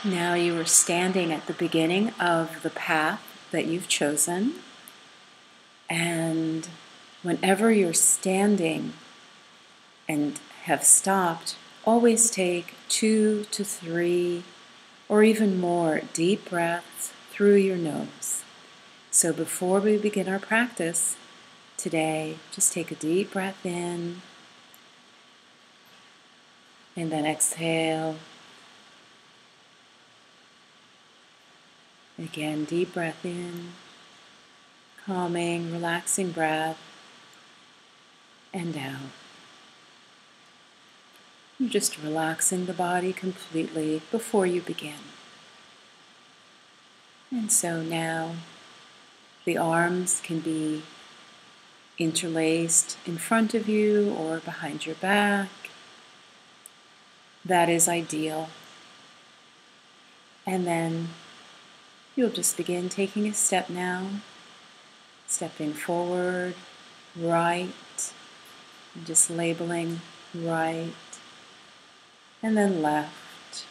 Now you are standing at the beginning of the path that you've chosen, and whenever you're standing and have stopped, always take 2 to 3 or even more deep breaths through your nose. So before we begin our practice today, just take a deep breath in and then exhale. Again, deep breath in, calming, relaxing breath, and out. You're just relaxing the body completely before you begin. And so now the arms can be interlaced in front of you or behind your back. That is ideal. And then you'll just begin taking a step now, stepping forward, right, and just labeling right, and then left.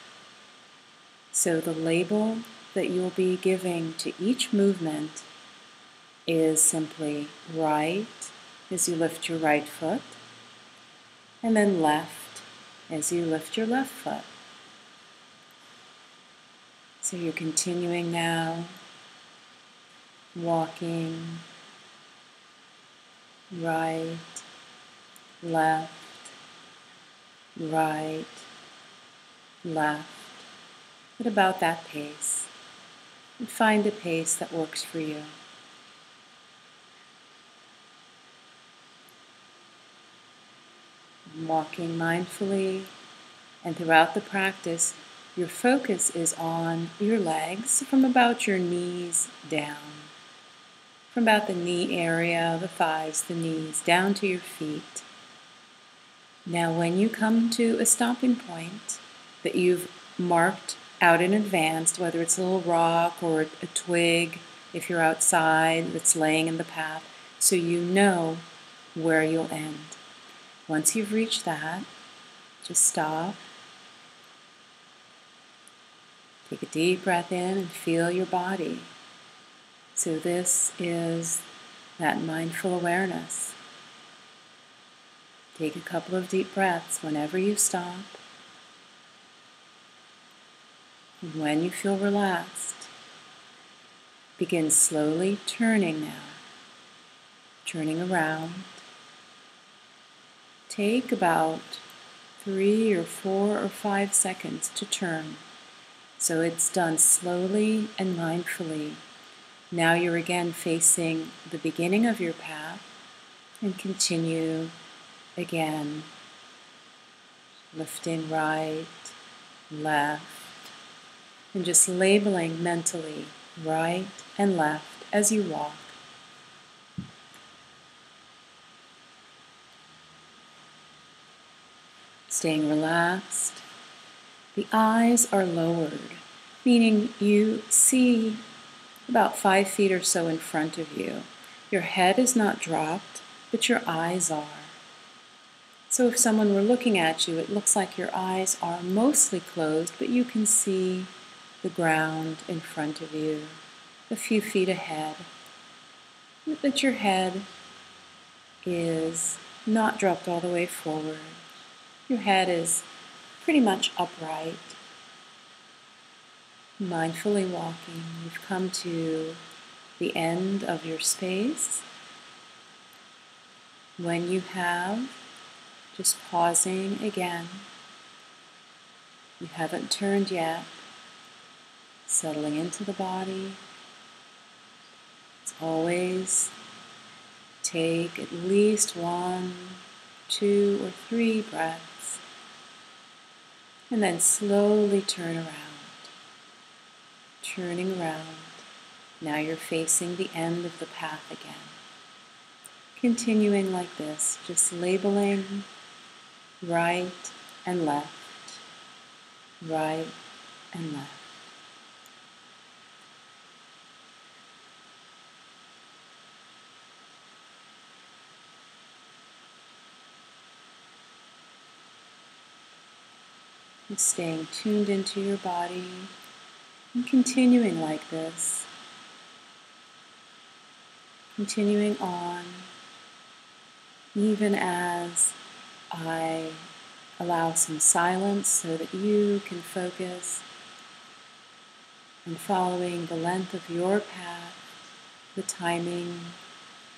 So the label that you'll be giving to each movement is simply right as you lift your right foot, and then left as you lift your left foot. So you're continuing now, walking right, left, right, left, at about that pace. And find a pace that works for you. Walking mindfully, and throughout the practice, your focus is on your legs from about your knees down. From about the knee area, the thighs, the knees, down to your feet. Now when you come to a stopping point that you've marked out in advance, whether it's a little rock or a twig, if you're outside that's laying in the path, so you know where you'll end. Once you've reached that, just stop. Take a deep breath in and feel your body. So this is that mindful awareness. Take a couple of deep breaths whenever you stop. And when you feel relaxed, begin slowly turning now. Turning around. Take about 3 or 4 or 5 seconds to turn. So it's done slowly and mindfully. Now you're again facing the beginning of your path and continue again, lifting right, left, and just labeling mentally right and left as you walk. Staying relaxed. The eyes are lowered, meaning you see about 5 feet or so in front of you. Your head is not dropped, but your eyes are. So if someone were looking at you, it looks like your eyes are mostly closed, but you can see the ground in front of you, a few feet ahead. But your head is not dropped all the way forward. Your head is pretty much upright. Mindfully walking, you've come to the end of your space. When you have, just pausing again. You haven't turned yet. Settling into the body. As always, take at least 1, 2, or 3 breaths, and then slowly turn around. Turning around, now you're facing the end of the path again. Continuing like this, just labeling right and left, right and left. And staying tuned into your body, And continuing like this, continuing on, even as I allow some silence so that you can focus on following the length of your path, the timing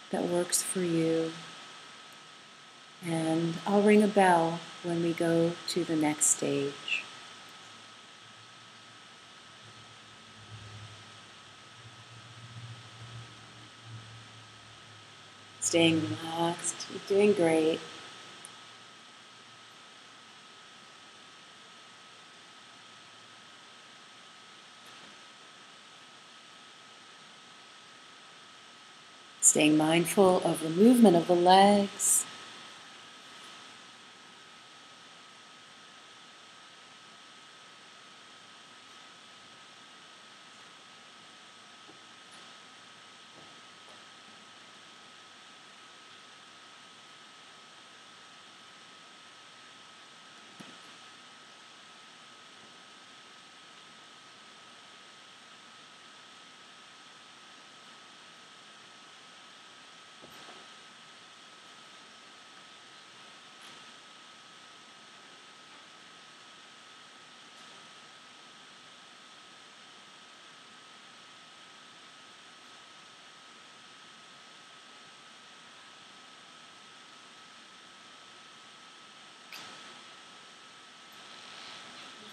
that works for you. And I'll ring a bell when we go to the next stage. Staying relaxed, you're doing great. Staying mindful of the movement of the legs.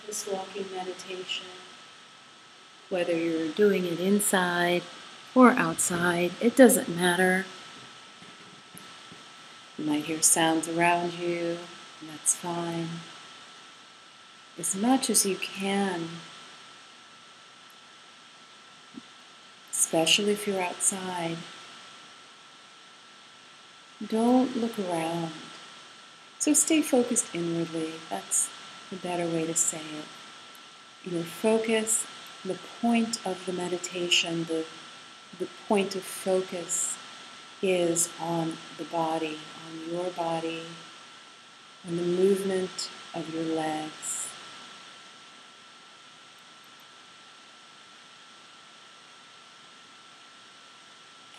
This walking meditation, whether you're doing it inside or outside, it doesn't matter. You might hear sounds around you, and that's fine. As much as you can, especially if you're outside, don't look around. So stay focused inwardly. That's the better way to say it. Your focus, the point of the meditation, the point of focus is on the body, on your body, on the movement of your legs.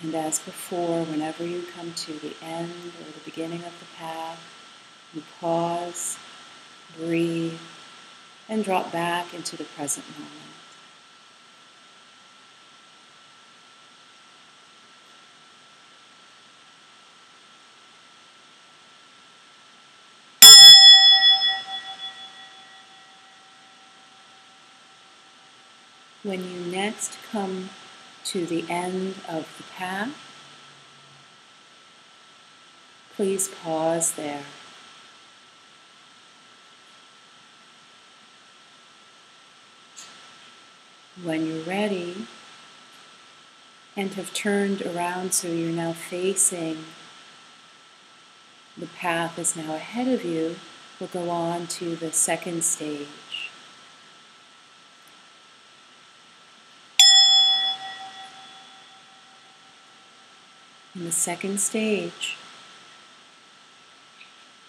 And as before, whenever you come to the end or the beginning of the path, you pause, breathe, and drop back into the present moment. When you next come to the end of the path, please pause there. When you're ready and have turned around so you're now facing, the path is now ahead of you, we'll go on to the second stage. In the second stage,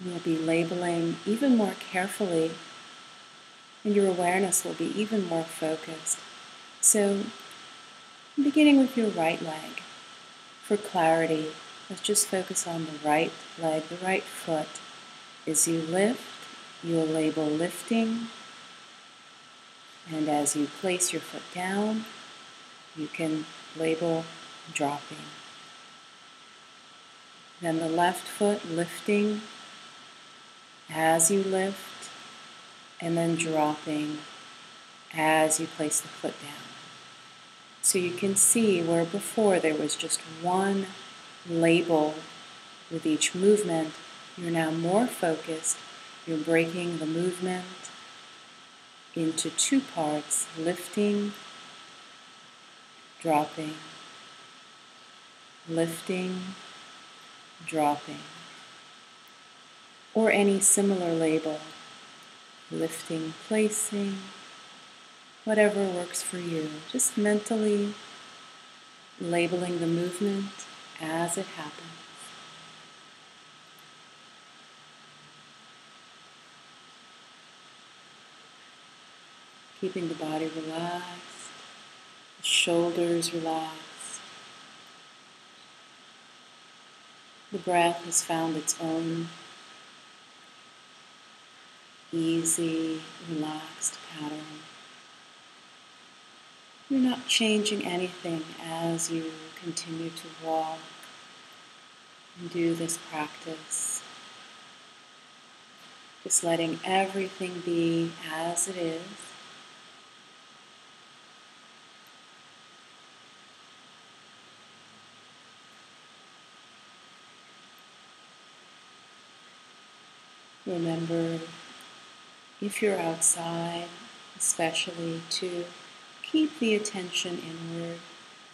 we'll be labeling even more carefully, and your awareness will be even more focused. So, beginning with your right leg, for clarity, let's just focus on the right leg, the right foot. As you lift, you'll label lifting, and as you place your foot down, you can label dropping. Then the left foot lifting as you lift, and then dropping as you place the foot down. So you can see where before there was just one label with each movement, you're now more focused. You're breaking the movement into two parts, lifting, dropping, lifting, dropping, or any similar label, lifting, placing, whatever works for you. Just mentally labeling the movement as it happens. Keeping the body relaxed. The shoulders relaxed. The breath has found its own easy, relaxed pattern. You're not changing anything as you continue to walk and do this practice. Just letting everything be as it is. Remember, if you're outside, especially to keep the attention inward.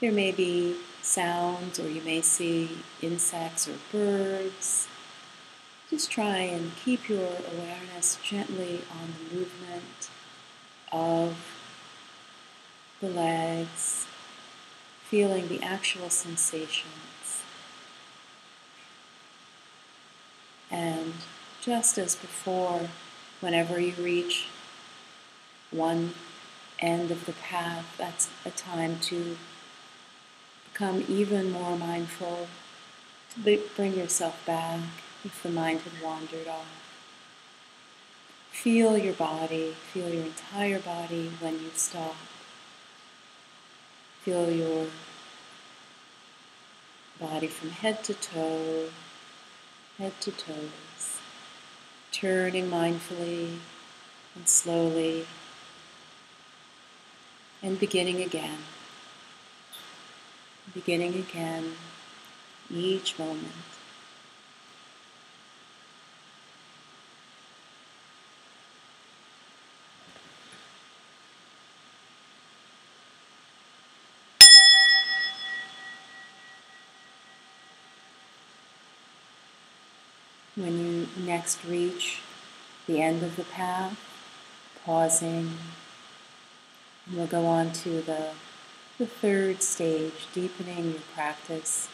There may be sounds, or you may see insects or birds. Just try and keep your awareness gently on the movement of the legs, feeling the actual sensations. And just as before, whenever you reach one end of the path, that's a time to become even more mindful, to bring yourself back if the mind had wandered off. Feel your body, feel your entire body when you stop. Feel your body from head to toe, head to toes, turning mindfully and slowly, and beginning again each moment. When you next reach the end of the path, pausing, and we'll go on to the third stage, deepening your practice.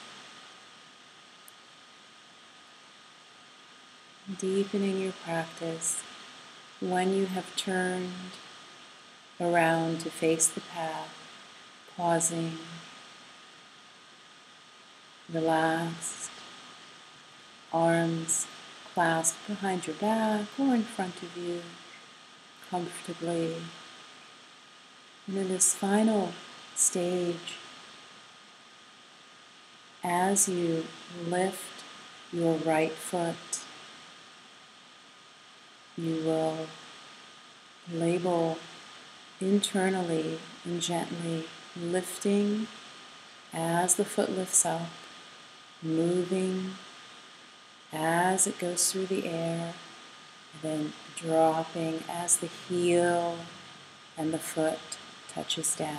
Deepening your practice when you have turned around to face the path, pausing, relaxed, arms clasped behind your back or in front of you, comfortably. And in this final stage, as you lift your right foot, you will label internally and gently lifting as the foot lifts up, moving as it goes through the air, and then dropping as the heel and the foot touches down.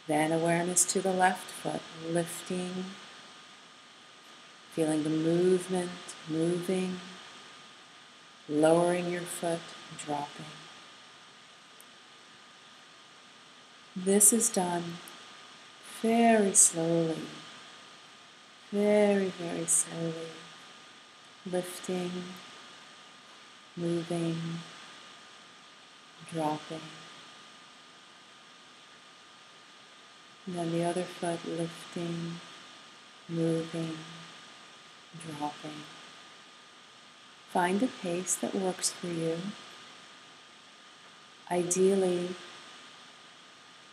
Then awareness to the left foot, lifting, feeling the movement, moving, lowering your foot, dropping. This is done very slowly, very, very slowly, lifting, moving, dropping. And then the other foot lifting, moving, dropping. Find a pace that works for you. Ideally,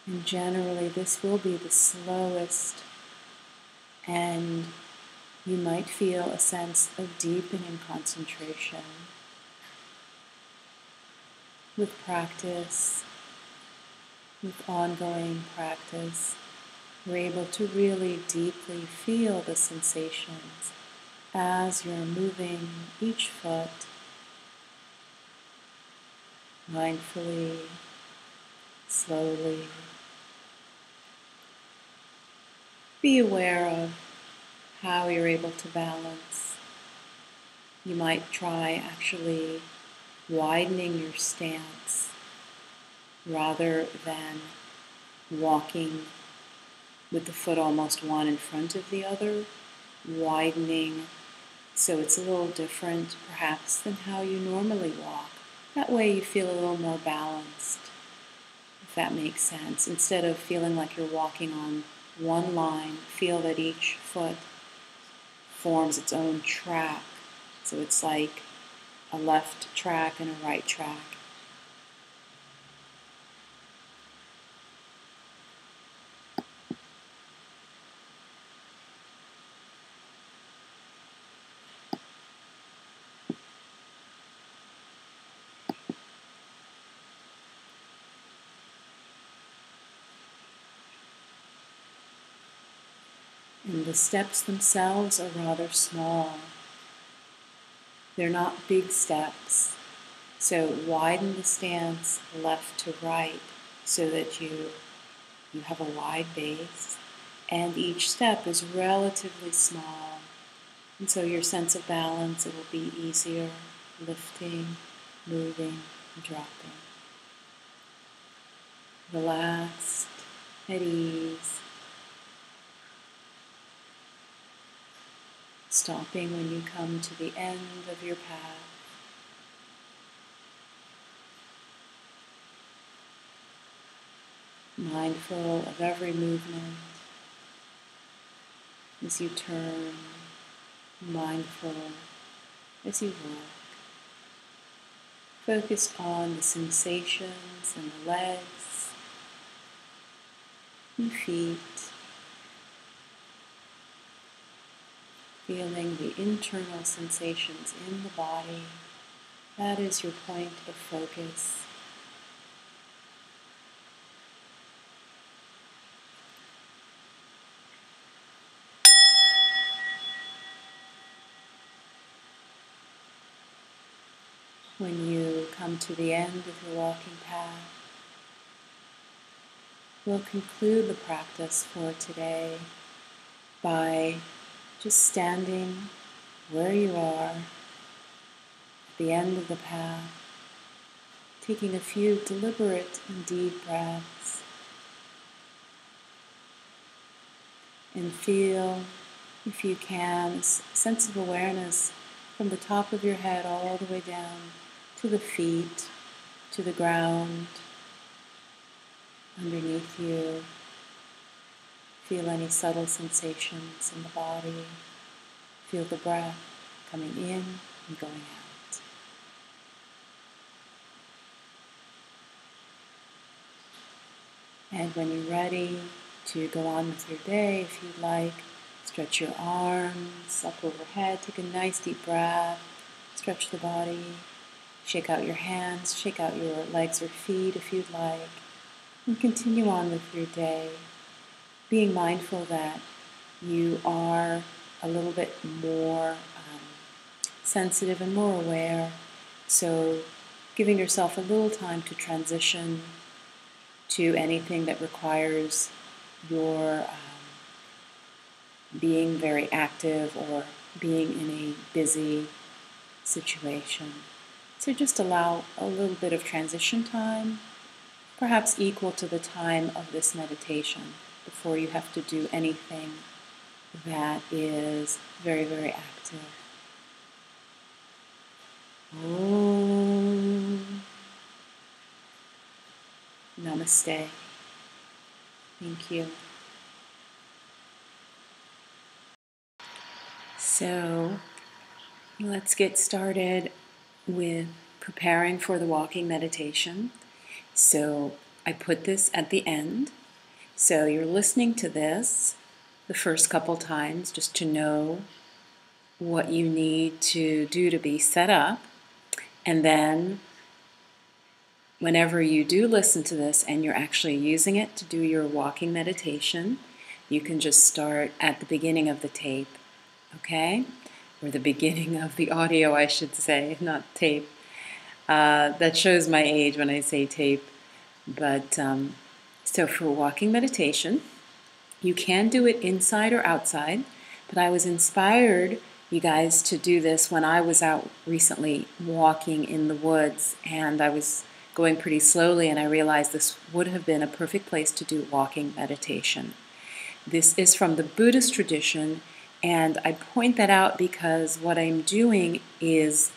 and generally, this will be the slowest, and you might feel a sense of deepening concentration. With practice, with ongoing practice, you're able to really deeply feel the sensations as you're moving each foot mindfully, slowly. Be aware of how you're able to balance. You might try actually widening your stance rather than walking with the foot almost one in front of the other, widening so it's a little different perhaps than how you normally walk. That way you feel a little more balanced. if that makes sense. Instead of feeling like you're walking on one line, feel that each foot forms its own track. So it's like a left track and a right track. And the steps themselves are rather small. They're not big steps. So widen the stance left to right so that you have a wide base. And each step is relatively small. And so your sense of balance, it will be easier, lifting, moving, and dropping. Relaxed, at ease. Stopping when you come to the end of your path. Mindful of every movement as you turn, mindful as you walk. Focus on the sensations in the legs and feet, feeling the internal sensations in the body. That is your point of focus. When you come to the end of your walking path, we'll conclude the practice for today by just standing where you are at the end of the path, taking a few deliberate and deep breaths, and feel, if you can, a sense of awareness from the top of your head all the way down to the feet, to the ground underneath you. Feel any subtle sensations in the body. Feel the breath coming in and going out. And when you're ready to go on with your day, if you'd like, stretch your arms up overhead, take a nice deep breath, stretch the body, shake out your hands, shake out your legs or feet if you'd like, and continue on with your day, being mindful that you are a little bit more sensitive and more aware, so giving yourself a little time to transition to anything that requires your being very active or being in a busy situation. So just allow a little bit of transition time, perhaps equal to the time of this meditation, before you have to do anything that is very, very active. Om. Namaste. Thank you. So let's get started with preparing for the walking meditation. So I put this at the end. So you're listening to this the first couple times just to know what you need to do to be set up. And then whenever you do listen to this and you're actually using it to do your walking meditation, you can just start at the beginning of the tape, okay? Or the beginning of the audio, I should say, not tape. That shows my age when I say tape. But so for walking meditation, you can do it inside or outside, but I was inspired, you guys, to do this when I was out recently walking in the woods, and I was going pretty slowly, and I realized this would have been a perfect place to do walking meditation. This is from the Buddhist tradition, and I point that out because what I'm doing is,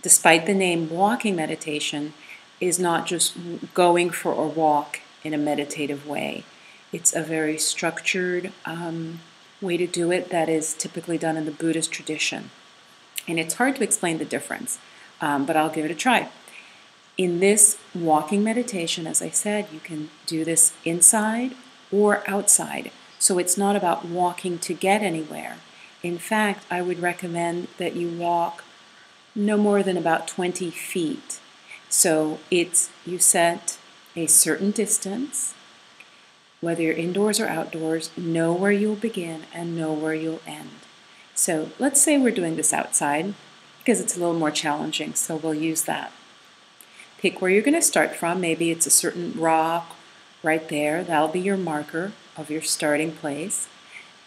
despite the name walking meditation, is not just going for a walk in a meditative way. It's a very structured way to do it that is typically done in the Buddhist tradition. And it's hard to explain the difference, but I'll give it a try. In this walking meditation, as I said, you can do this inside or outside. So it's not about walking to get anywhere. In fact, I would recommend that you walk no more than about 20 feet. So you set a certain distance, whether you're indoors or outdoors, know where you'll begin and know where you'll end. So let's say we're doing this outside because it's a little more challenging, so we'll use that. Pick where you're going to start from. Maybe it's a certain rock right there. That'll be your marker of your starting place.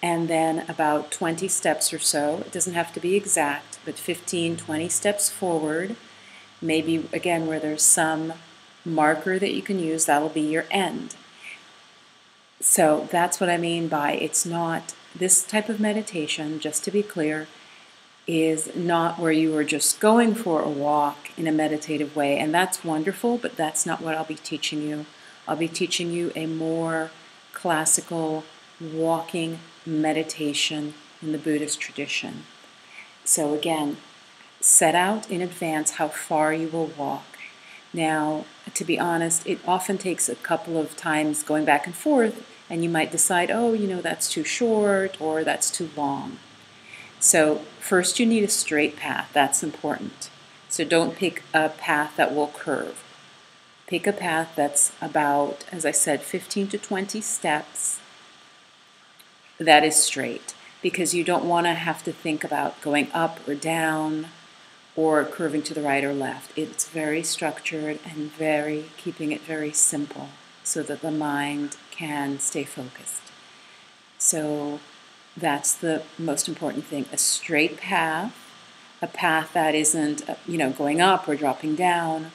And then about 20 steps or so, it doesn't have to be exact, but 15, 20 steps forward, maybe again where there's some marker that you can use, that'll be your end. So that's what I mean by it's not, this type of meditation, just to be clear, is not where you are just going for a walk in a meditative way. And that's wonderful, but that's not what I'll be teaching you. I'll be teaching you a more classical walking meditation in the Buddhist tradition. So again, set out in advance how far you will walk. Now, to be honest, it often takes a couple of times going back and forth, and you might decide, oh, that's too short or that's too long. So first you need a straight path. That's important. So don't pick a path that will curve. Pick a path that's about, as I said, 15 to 20 steps that is straight, because you don't want to have to think about going up or down or curving to the right or left. It's very structured and keeping it very simple so that the mind can stay focused. So that's the most important thing, a straight path, a path that isn't, going up or dropping down,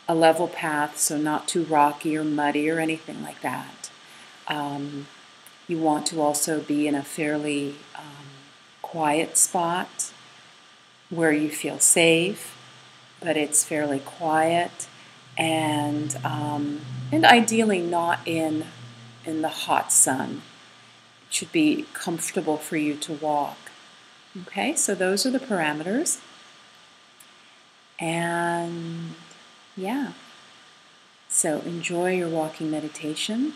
a level path, so not too rocky or muddy or anything like that. You want to also be in a fairly quiet spot where you feel safe, but it's fairly quiet, and ideally not in the hot sun. It should be comfortable for you to walk. Okay, so those are the parameters. And yeah, so enjoy your walking meditation,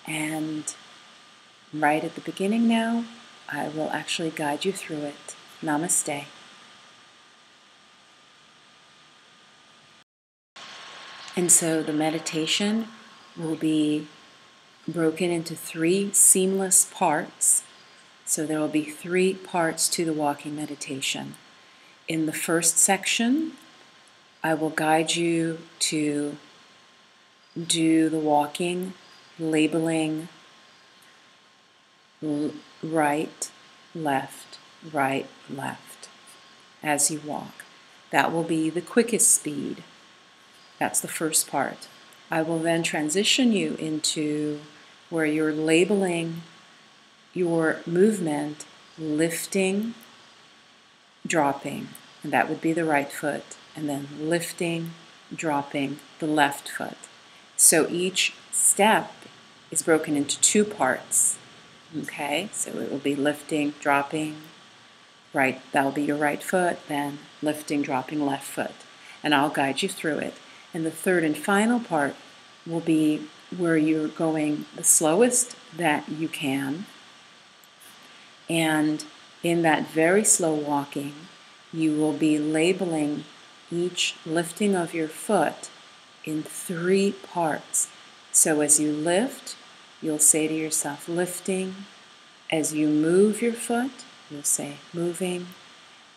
and right at the beginning now, I will actually guide you through it. Namaste. And so the meditation will be broken into 3 seamless parts. So there will be 3 parts to the walking meditation. In the first section, I will guide you to do the walking, labeling right, left, as you walk. That will be the quickest speed. That's the first part. I will then transition you into where you're labeling your movement, lifting, dropping, and that would be the right foot, and then lifting, dropping the left foot. So each step is broken into 2 parts. Okay, so it will be lifting, dropping, right, that'll be your right foot, then lifting, dropping left foot. And I'll guide you through it. And the third and final part will be where you're going the slowest that you can. And in that very slow walking, you will be labeling each lifting of your foot in 3 parts. So as you lift, you'll say to yourself, lifting. As you move your foot, you'll say, moving.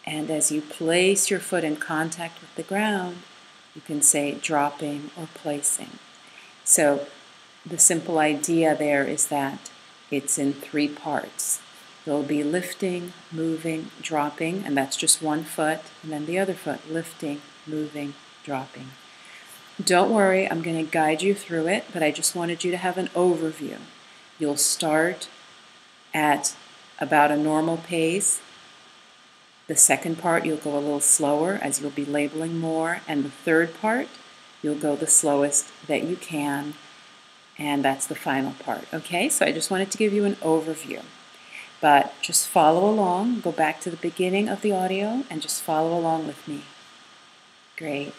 And as you place your foot in contact with the ground, you can say, dropping or placing. So the simple idea there is that it's in 3 parts. There'll be lifting, moving, dropping, and that's just one foot, and then the other foot, lifting, moving, dropping. Don't worry, I'm going to guide you through it, but I just wanted you to have an overview. You'll start at about a normal pace. The second part, you'll go a little slower as you'll be labeling more, and the third part, you'll go the slowest that you can, And that's the final part. Okay, so I just wanted to give you an overview. But just follow along. Go back to the beginning of the audio and just follow along with me. Great.